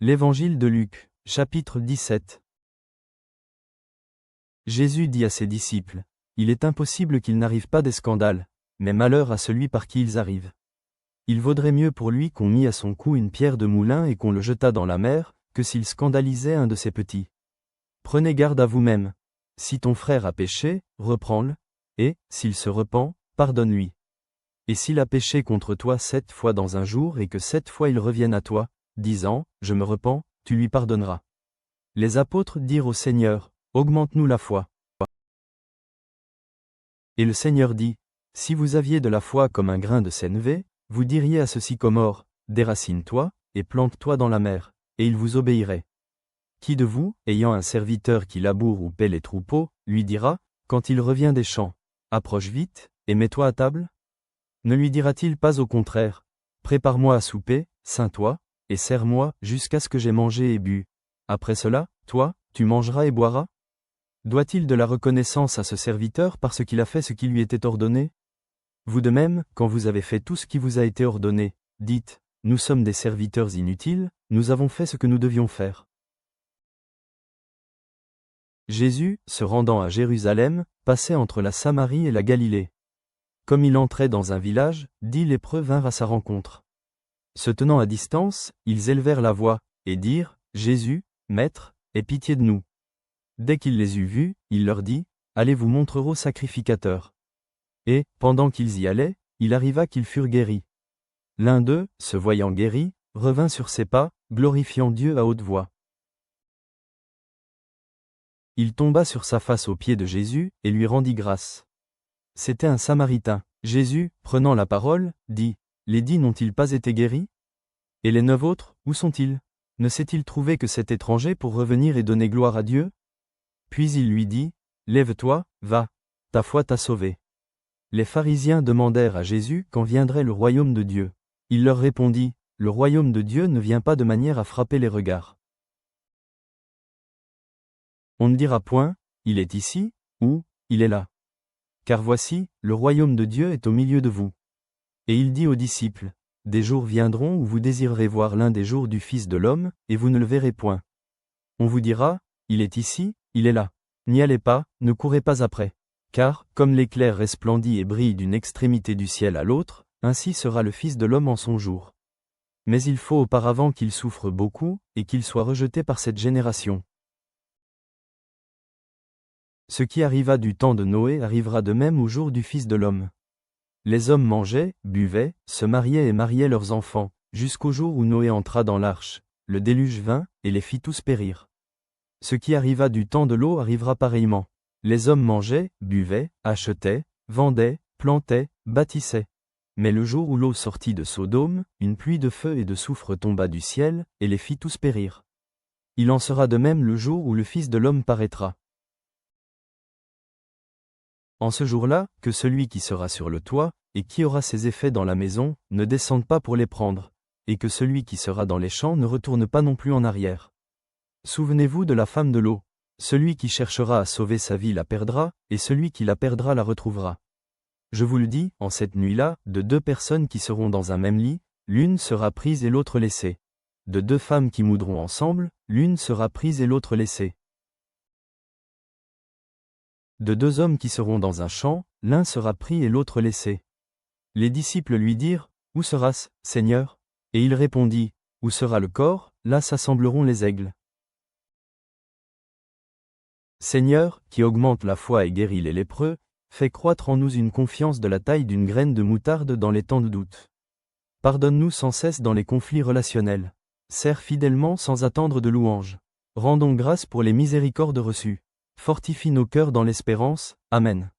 L'Évangile de Luc, chapitre 17. Jésus dit à ses disciples, « Il est impossible qu'il n'arrive pas des scandales, mais malheur à celui par qui ils arrivent. Il vaudrait mieux pour lui qu'on mît à son cou une pierre de moulin et qu'on le jetât dans la mer, que s'il scandalisait un de ses petits. Prenez garde à vous-même. Si ton frère a péché, reprends-le, et, s'il se repent, pardonne-lui. Et s'il a péché contre toi 7 fois dans un jour et que 7 fois il revienne à toi, disant, je me repens, tu lui pardonneras. » Les apôtres dirent au Seigneur, augmente-nous la foi. Et le Seigneur dit, si vous aviez de la foi comme un grain de sénévé, vous diriez à ce sycomore, déracine-toi, et plante-toi dans la mer, et il vous obéirait. Qui de vous, ayant un serviteur qui laboure ou paie les troupeaux, lui dira, quand il revient des champs, approche vite, et mets-toi à table? Ne lui dira-t-il pas au contraire, prépare-moi à souper, ceins-toi, et sers-moi jusqu'à ce que j'aie mangé et bu. Après cela, toi, tu mangeras et boiras? Doit-il de la reconnaissance à ce serviteur parce qu'il a fait ce qui lui était ordonné? Vous de même, quand vous avez fait tout ce qui vous a été ordonné, dites, nous sommes des serviteurs inutiles, nous avons fait ce que nous devions faire. Jésus, se rendant à Jérusalem, passait entre la Samarie et la Galilée. Comme il entrait dans un village, 10 lépreux vinrent à sa rencontre. Se tenant à distance, ils élevèrent la voix, et dirent, Jésus, Maître, aie pitié de nous. Dès qu'il les eut vus, il leur dit, allez vous montrer au sacrificateur. Et, pendant qu'ils y allaient, il arriva qu'ils furent guéris. L'un d'eux, se voyant guéri, revint sur ses pas, glorifiant Dieu à haute voix. Il tomba sur sa face aux pieds de Jésus, et lui rendit grâce. C'était un Samaritain. Jésus, prenant la parole, dit, les 10 n'ont-ils pas été guéris? Et les 9 autres, où sont-ils? Ne s'est-il trouvé que cet étranger pour revenir et donner gloire à Dieu? Puis il lui dit, lève-toi, va, ta foi t'a sauvé. Les pharisiens demandèrent à Jésus quand viendrait le royaume de Dieu. Il leur répondit, le royaume de Dieu ne vient pas de manière à frapper les regards. On ne dira point, il est ici, ou, il est là. Car voici, le royaume de Dieu est au milieu de vous. Et il dit aux disciples, des jours viendront où vous désirerez voir l'un des jours du Fils de l'homme, et vous ne le verrez point. On vous dira, il est ici, il est là. N'y allez pas, ne courez pas après. Car, comme l'éclair resplendit et brille d'une extrémité du ciel à l'autre, ainsi sera le Fils de l'homme en son jour. Mais il faut auparavant qu'il souffre beaucoup, et qu'il soit rejeté par cette génération. Ce qui arriva du temps de Noé arrivera de même au jour du Fils de l'homme. Les hommes mangeaient, buvaient, se mariaient et mariaient leurs enfants, jusqu'au jour où Noé entra dans l'arche. Le déluge vint, et les fit tous périr. Ce qui arriva du temps de l'eau arrivera pareillement. Les hommes mangeaient, buvaient, achetaient, vendaient, plantaient, bâtissaient. Mais le jour où l'eau sortit de Sodome, une pluie de feu et de soufre tomba du ciel, et les fit tous périr. Il en sera de même le jour où le Fils de l'homme paraîtra. En ce jour-là, que celui qui sera sur le toit, et qui aura ses effets dans la maison, ne descende pas pour les prendre, et que celui qui sera dans les champs ne retourne pas non plus en arrière. Souvenez-vous de la femme de l'eau. Celui qui cherchera à sauver sa vie la perdra, et celui qui la perdra la retrouvera. Je vous le dis, en cette nuit-là, de 2 personnes qui seront dans un même lit, l'une sera prise et l'autre laissée. De 2 femmes qui moudront ensemble, l'une sera prise et l'autre laissée. De 2 hommes qui seront dans un champ, l'un sera pris et l'autre laissé. Les disciples lui dirent, où sera-ce, Seigneur? Et il répondit, où sera le corps, là s'assembleront les aigles. Seigneur, qui augmente la foi et guérit les lépreux, fais croître en nous une confiance de la taille d'une graine de moutarde dans les temps de doute. Pardonne-nous sans cesse dans les conflits relationnels. Sers fidèlement sans attendre de louanges. Rendons grâce pour les miséricordes reçues. Fortifie nos cœurs dans l'espérance. Amen.